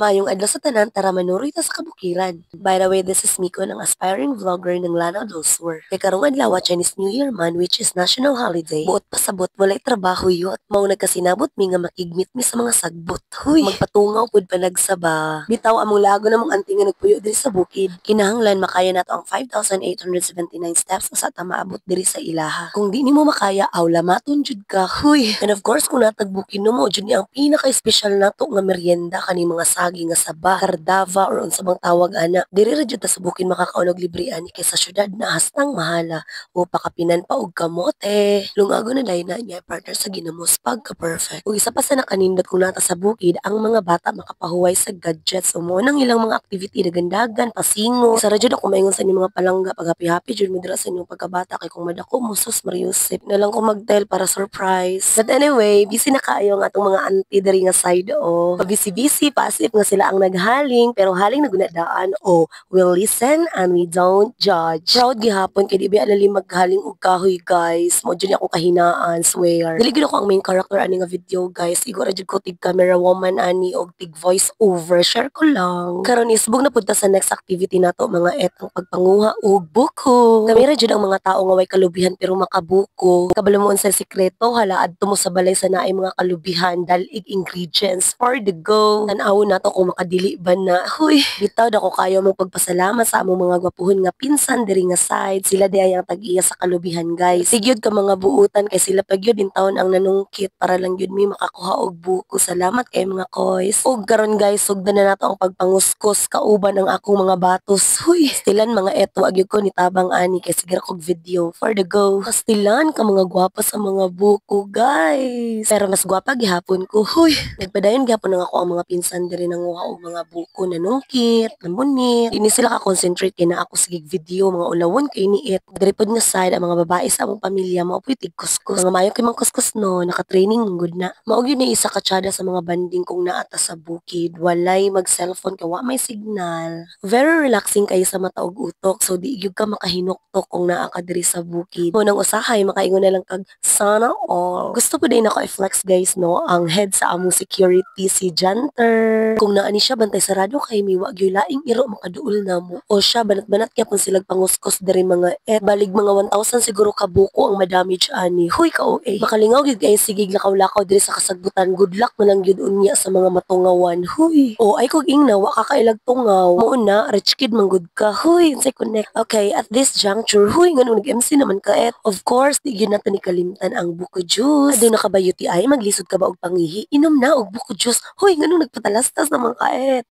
Maayong adlaw sa tanan, tara manuroy ta sa kabukiran. By the way, this is Miko, ng aspiring vlogger ng Lanao del Sur. Kay karong adlaw Chinese New Year man, which is national holiday. Buot pasabot walay trabaho yot. Mao nagkasinabot mi nga makigmit mi sa mga sagbot. Huy, magpatungaw pud panagsaba. Bitaw among lago namong anting nga nagpuyo diri sa bukid. Kinahanglan makaya nato ang 5,879 steps sa ta maabot diri sa ilaha. Kung di nimo makaya, awlamaton jud ka. Huy. And of course, kung natagbukin mo jud ni ang pinaka-espesyal nato nga merienda kani mga saging nga saba, kardava or unsa bang tawag ana. Diri ra jud ta sa bukid makakaon og libre ani kay sa syudad na hastang mahala o pakapinan pa og kamote. Lungago na dai na niya partner sa ginamos pagka-perfect. Ug isa pa sa nakanindot kung nata sa bukid, ang mga bata makapahuway sa gadgets o mo nang ilang mga activity dagandagan, pasingo. Sa ra jud ako maingon sa inyong mga palangga pag happy jud mo dira sa inyong pagkabata kay kung madako mo sus Mariusip na lang ko magtel para surprise. But anyway, busy na kaayo nga atong mga auntie diri nga side o. Busy-busy pasif nga sila ang naghaling pero haling nagunadaan o we'll listen and we don't judge. Proud gihapon kay di ba alali maghaling og kahoy guys. Mo jud ni ako kahinaan, swear. Dili gid ako ang main character ani nga video guys. Igo ra jud ko tig camera woman ani og tig voice over. Share ko lang. Karon isbog na pud ta sa next activity nato mga etong pagpanguha og buko. Kami ra jud ang mga tao nga way kalubihan pero makabuko. Kabalo mo sa sikreto hala adto mo sa balay sa naay mga kalubihan dalig ingredients for the go. Tan-aw nato kung makadili ba na. Huy, bitaw dako kayo mong pagpasalamat sa among mga gwapuhon nga pinsan diri nga side. Sila di ay ang tag-iya sa kalubihan guys. Sigyud ka mga buutan kay sila pagyud din taon ang nanungkit para lang yun mi makakuha og buko. Salamat kay mga koys. Ug karon guys, sugdan na nato ang pagpanguskos kauban ang akong mga batos. Huy, stilan mga eto agyud ko nitabang ani kay sige kog video for the go. Pastilan ka mga gwapa sa mga buko guys. Pero mas gwapa gihapon ko. Huy, nagpadayon gihapon nga ako ang mga pinsan diri nanguha og mga buko nanungkit, namunit. Dini sila ka concentrate kay na ako sige video mga ulawon kay niit. Diri pod nga side ang mga babae sa among pamilya mao puy tigkuskus. Mga mayo kay mang kuskus no, naka-training good na. Mao gyud ni isa ka tsada sa mga banding kung naata sa bukid. Walay mag-cellphone kay wa may signal. Very relaxing kayo sa mata ug utok. So di gyud ka makahinuktok kung naa ka diri sa bukid. Unang usahay makaingon na lang kag sana all. Gusto ko din ako i-flex guys no ang head sa among security si Janter. Kung naa ni siya bantay sarado kay mi wa gyud laing iro makaduol namo. O siya banat-banat gyapon silag panguskos diri mga balig mga 1,000 siguro ka buko ang madamage ani. Huy ka OA. Makalingaw gyud kay sigig lakaw-lakaw diri sa kasagbutan. Good luck na lang gyud unya sa mga matungawan. Huy. O ay kog ingna wa ka kailag tungaw. Mo na rich kid manggod ka. Huy, say connect. Okay, at this juncture, huy nganong nag-MC naman ka et. Of course, di gyud nato ni kalimtan ang buko juice. Adi nakabayo ti ay maglisod ka ba og pangihi? Inom na og buko juice. Huy nganong nagpatalastas naman ka et.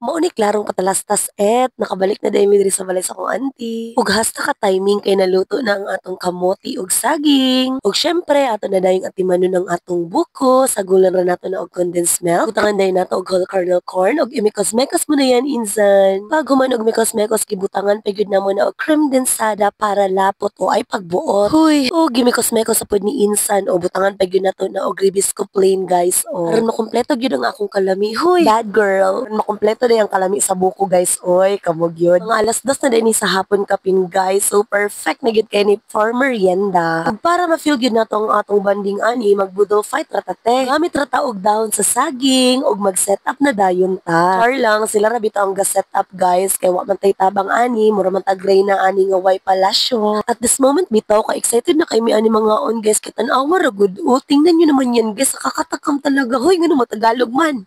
Mao ni klarong patalastas et nakabalik na dai mi diri sa balay sa akong auntie. Ug hasta ka timing kay naluto na ang atong kamoti ug saging. Ug syempre ato na dayong atimanon ang atong buko, sagulan ra nato na og condensed milk. Butangan day nato og whole kernel corn ug imikos-mekos mo na yan insan. Pag human og mikos-mekos gibutangan pagyud namo na og cream densada para lapot o ay pagbuot. Huy, ug gimikos-mekos sa pud ni insan o butangan pagyud nato na og ribisco plain guys. O aron makompleto gyud ang akong kalami. Huy, bad girl. Aron makompleto ang kalami sa buko guys. Oy, kamog yun. Mga alas 2 na din sa hapon kapin guys. So perfect na gid kay ni for merienda. Ug para ma-feel gyud natong atong banding ani, magbudol fight ratate. Gamit rata og down sa saging ug mag-set up na dayon ta. Char lang sila ra bitaw ang ga-set up guys kay wa man tay tabang ani, mura man tag-gray na ani nga way palasyo. At this moment bitaw ka excited na kay mi ani mga on guys kay tan-awa ra gud. O tingnan niyo naman yan guys, kakatakam talaga. Hoy ngano matagalog man.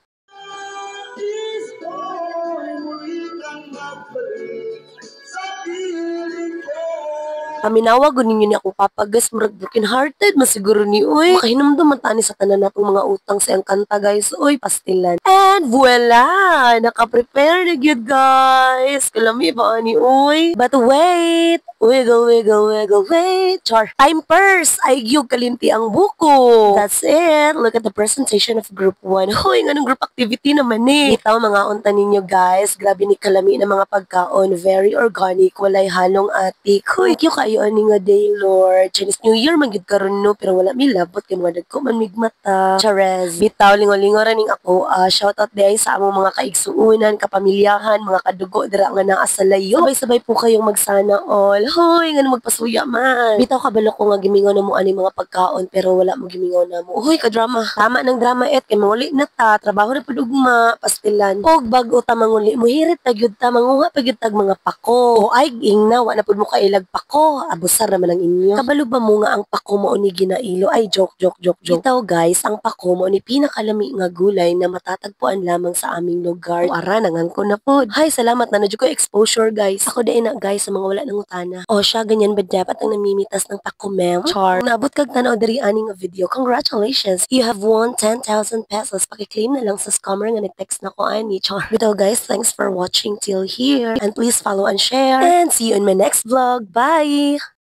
Paminawa gud ninyo ni akong papa guys, murag broken hearted masiguro ni oy. Makahinumdum man tani sa tanan natong mga utang sa iyang kanta guys. Oy, pastilan. And voila, naka-prepare na gyud guys. Kalami ba ani oy? But wait, wiggle wiggle wiggle wait. Char. Time purse. Ay gyud kalimti ang buko. That's it. Look at the presentation of group 1. Hoy, nganong group activity naman ni. Bitaw mga unta ninyo guys. Grabe ni kalami na mga pagkaon, very organic, walay halong atik. Hoy, kyo kayo ani nga day Lord. Chinese New Year magid karon no, pero wala mi labot kay mga dagko man migmata. Charez. Bitaw lingo-lingo ra ning ako. Shout out day sa among mga kaigsuunan, kapamilyahan, mga kadugo dira nga naa sa layo. Sabay-sabay po kayong magsana all. Hoy, nga magpasuya man. Bitaw kabalo ko nga gimingaw na mo ani mga pagkaon pero wala mo gimingaw na mo. Hoy, ka drama. Tama ng drama kay mawali na ta, trabaho na pud ugma, pastilan. Og bag-o ta manguli, muhirit ta gyud ta manguha pa gyud tag mga pako. O ay ingna wa na pud mo kailag pako. Abusar naman ang inyo. Kabalo ba mo nga ang pako mo ni ginailo? Ay joke. Bitaw guys, ang pako mo ni pinakalami nga gulay na matatagpuan lamang sa aming lugar. O ara nangan ko na pod. Hay, salamat na nadyo ko exposure guys. Ako dai na guys sa mga wala nang utana. O siya ganyan ba dapat ang namimitas ng pako ma'am? Char. Kung naabot kag tanaw diri aning video, congratulations. You have won 10,000 pesos. Paki-claim na lang sa scammer nga nag-text na ko ani. Char. Bitaw guys, thanks for watching till here. And please follow and share. And see you in my next vlog. Bye!